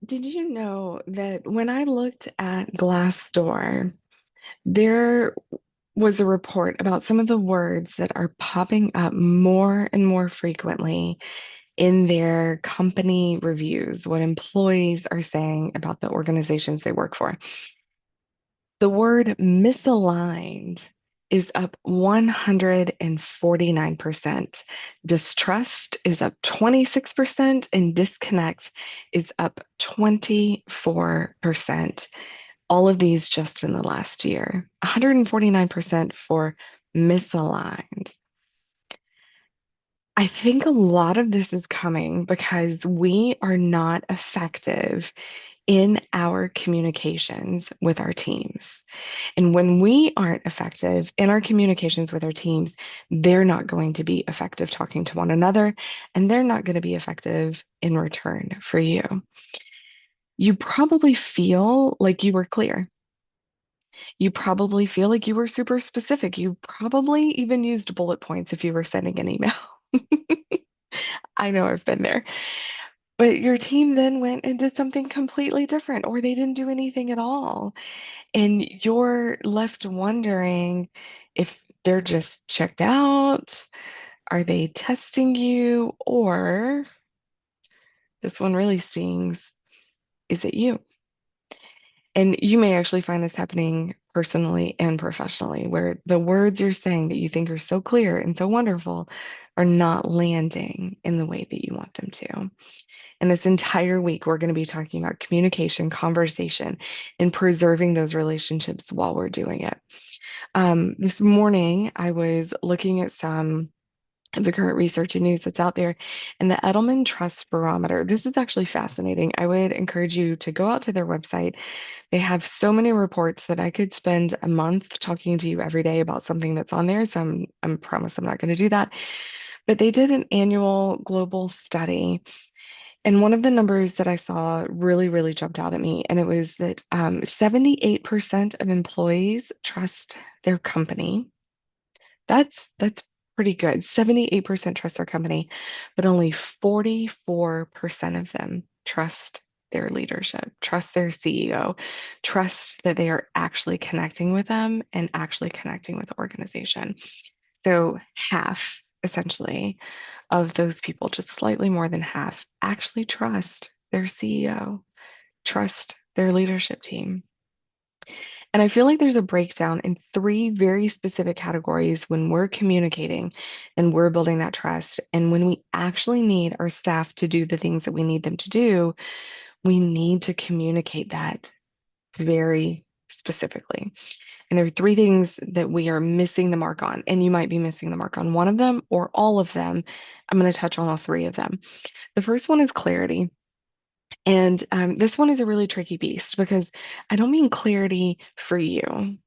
Did you know that when I looked at Glassdoor, there was a report about some of the words that are popping up more and more frequently in their company reviews, what employees are saying about the organizations they work for? The word misaligned is up 149%. Distrust is up 26%, and disconnect is up 24%. All of these just in the last year. 149% for misaligned. I think a lot of this is coming because we are not effective in our communications with our teams. And when we aren't effective in our communications with our teams, they're not going to be effective talking to one another, and they're not going to be effective in return for you. You probably feel like you were clear. You probably feel like you were super specific. You probably even used bullet points if you were sending an email. I know I've been there. But your team then went and did something completely different, or they didn't do anything at all. And you're left wondering if they're just checked out, are they testing you, or this one really stings, is it you? And you may actually find this happening personally and professionally, where the words you're saying that you think are so clear and so wonderful are not landing in the way that you want them to. And this entire week, we're going to be talking about communication, conversation, and preserving those relationships while we're doing it. This morning, I was looking at some of the current research and news that's out there, and the Edelman Trust Barometer. This is actually fascinating. I would encourage you to go out to their website. They have so many reports that I could spend a month talking to you every day about something that's on there. So I'm promise I'm not going to do that. But they did an annual global study. And one of the numbers that I saw really, really jumped out at me, and it was that 78% of employees trust their company. That's pretty good. 78% trust their company, but only 44% of them trust their leadership, trust their CEO, trust that they are actually connecting with them and actually connecting with the organization. So half, essentially, of those people, just slightly more than half, actually trust their CEO, trust their leadership team. And I feel like there's a breakdown in three very specific categories when we're communicating and we're building that trust. And when we actually need our staff to do the things that we need them to do, we need to communicate that very specifically. And there are three things that we are missing the mark on. And you might be missing the mark on one of them or all of them. I'm going to touch on all three of them. The first one is clarity. And this one is a really tricky beast because I don't mean clarity for you.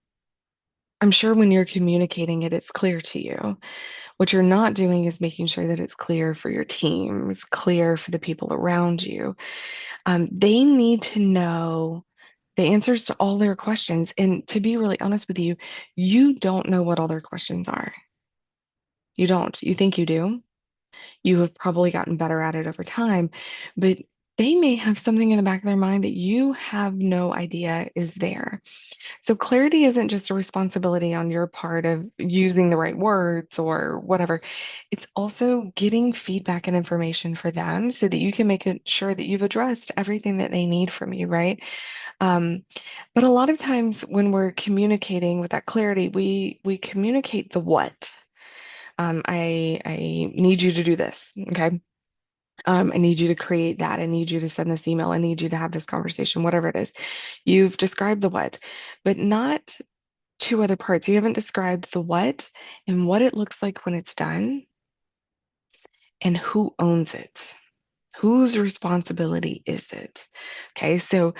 I'm sure when you're communicating it, it's clear to you. What you're not doing is making sure that it's clear for your team, it's clear for the people around you. They need to know the answers to all their questions. And to be really honest with you, you don't know what all their questions are. You don't. You think you do. You have probably gotten better at it over time, but they may have something in the back of their mind that you have no idea is there. So clarity isn't just a responsibility on your part of using the right words or whatever. It's also getting feedback and information for them so that you can make sure that you've addressed everything that they need from you, right? Um, but a lot of times when we're communicating with that clarity, we communicate the what. I need you to do this, okay? I need you to create that. I need you to send this email. I need you to have this conversation, whatever it is. You've described the what, but not two other parts. You haven't described the what and what it looks like when it's done and who owns it. Whose responsibility is it? Okay, so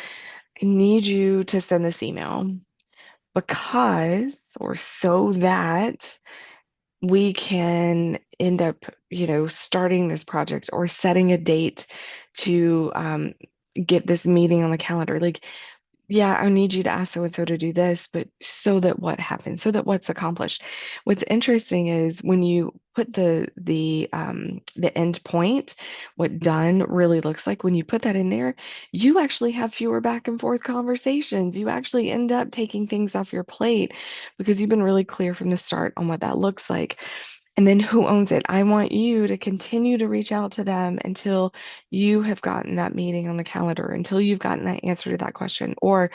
I need you to send this email because, or so that we can end up, starting this project or setting a date to get this meeting on the calendar. Like yeah, I need you to ask so and so to do this, but so that what happens, so that what's accomplished. What's interesting is when you put the end point, what done really looks like, when you put that in there, you actually have fewer back and forth conversations. You actually end up taking things off your plate because you've been really clear from the start on what that looks like. And then who owns it? I want you to continue to reach out to them until you have gotten that meeting on the calendar, until you've gotten that answer to that question. Or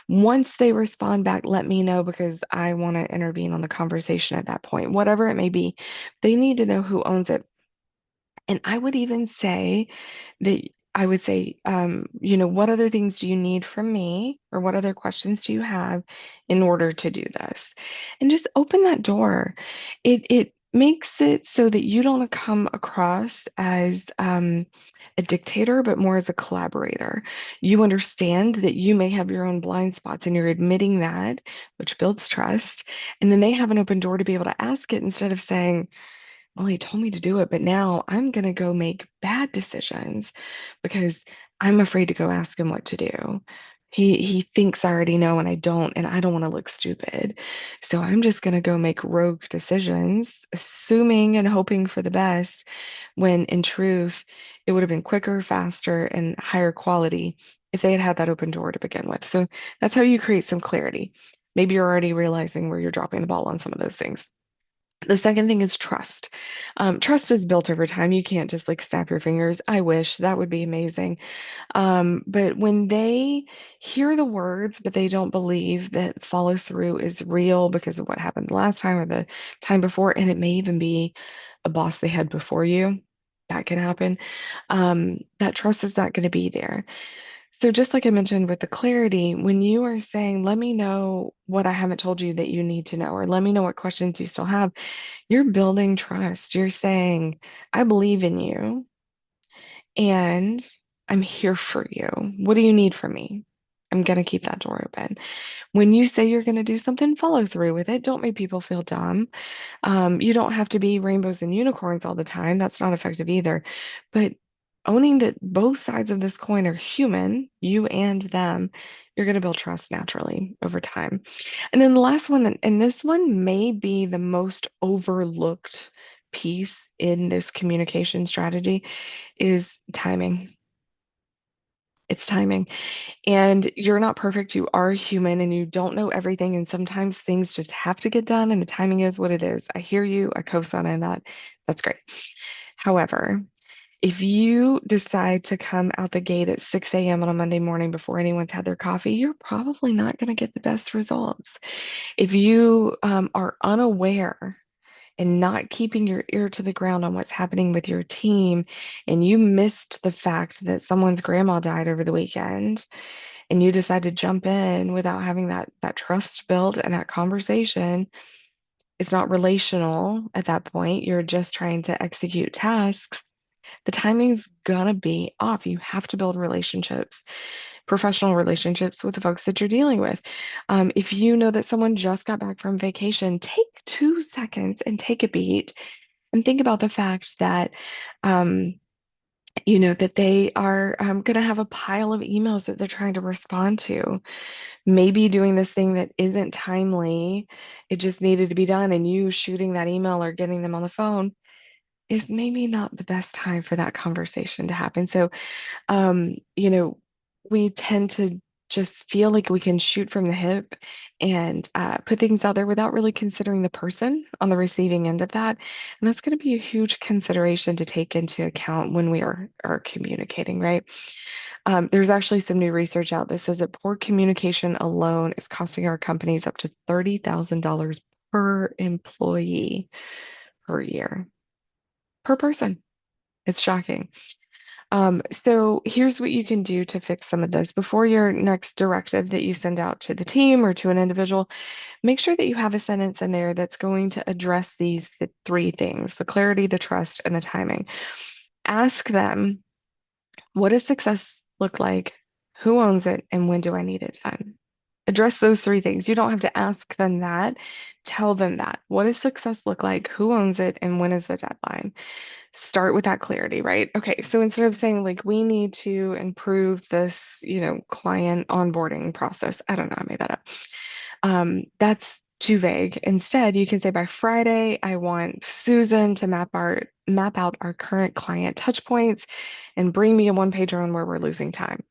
once they respond back, let me know because I want to intervene on the conversation at that point, whatever it may be. They need to know who owns it. And I would even say that I would say, what other things do you need from me, or what other questions do you have in order to do this? And just open that door. It makes it so that you don't come across as a dictator, but more as a collaborator. You understand that you may have your own blind spots, and you're admitting that, which builds trust. And then they have an open door to be able to ask it instead of saying, well, he told me to do it, but now I'm going to go make bad decisions because I'm afraid to go ask him what to do. He thinks I already know and I don't, and I don't want to look stupid. So I'm just going to go make rogue decisions, assuming and hoping for the best, when in truth, it would have been quicker, faster, and higher quality if they had had that open door to begin with. So that's how you create some clarity. Maybe you're already realizing where you're dropping the ball on some of those things. The second thing is trust. Trust is built over time. You can't just like snap your fingers. I wish that would be amazing. But when they hear the words, but they don't believe that follow through is real because of what happened last time or the time before, and it may even be a boss they had before you, that can happen. That trust is not going to be there. So, just like I mentioned with the clarity, when you are saying, let me know what I haven't told you that you need to know, or let me know what questions you still have, you're building trust. You're saying, I believe in you and I'm here for you. What do you need from me? I'm going to keep that door open. When you say you're going to do something, follow through with it. Don't make people feel dumb. You don't have to be rainbows and unicorns all the time. That's not effective either. But owning that both sides of this coin are human, you and them, you're going to build trust naturally over time. And then the last one, and this one may be the most overlooked piece in this communication strategy, is timing. It's timing. And you're not perfect. You are human and you don't know everything. And sometimes things just have to get done, and the timing is what it is. I hear you. I co-sign on that. That's great. However, if you decide to come out the gate at 6 a.m. on a Monday morning before anyone's had their coffee, you're probably not going to get the best results. If you are unaware and not keeping your ear to the ground on what's happening with your team, and you missed the fact that someone's grandma died over the weekend, and you decide to jump in without having that trust built and that conversation, it's not relational at that point. You're just trying to execute tasks. The timing's gonna be off. You have to build relationships, professional relationships with the folks that you're dealing with. If you know that someone just got back from vacation, take 2 seconds and take a beat and think about the fact that um, that they are going to have a pile of emails that they're trying to respond to. Maybe doing this thing that isn't timely, it just needed to be done, and you shooting that email or getting them on the phone is maybe not the best time for that conversation to happen. So um, you know, we tend to just feel like we can shoot from the hip and put things out there without really considering the person on the receiving end of that. And that's going to be a huge consideration to take into account when we are communicating, right? There's actually some new research out that says that poor communication alone is costing our companies up to $30,000 per employee per year, per person. It's shocking. So here's what you can do to fix some of this. Before your next directive that you send out to the team or to an individual, make sure that you have a sentence in there that's going to address the three things: the clarity, the trust, and the timing. Ask them, what does success look like? Who owns it? And when do I need it done? Address those three things. You don't have to ask them that. Tell them that. What does success look like? Who owns it? And when is the deadline? Start with that clarity, right? Okay, so instead of saying like we need to improve this, client onboarding process, I don't know, I made that up. That's too vague. Instead, you can say by Friday, I want Susan to map out our current client touch points and bring me a one pager on where we're losing time.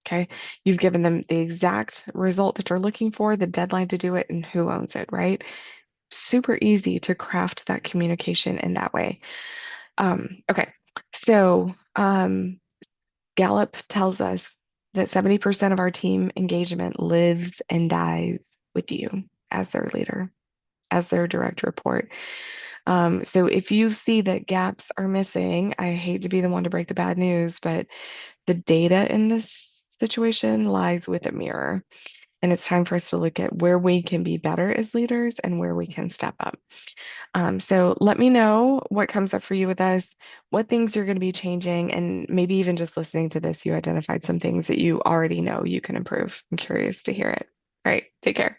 Okay, you've given them the exact result that you're looking for, the deadline to do it, and who owns it, right? Super easy to craft that communication in that way. Okay, so Gallup tells us that 70% of our team engagement lives and dies with you as their leader, as their direct report. So if you see that gaps are missing, I hate to be the one to break the bad news, but the data in this situation lies with a mirror. And it's time for us to look at where we can be better as leaders and where we can step up. So let me know what comes up for you with us, what things you're going to be changing, and maybe even just listening to this, you identified some things that you already know you can improve. I'm curious to hear it. All right, take care.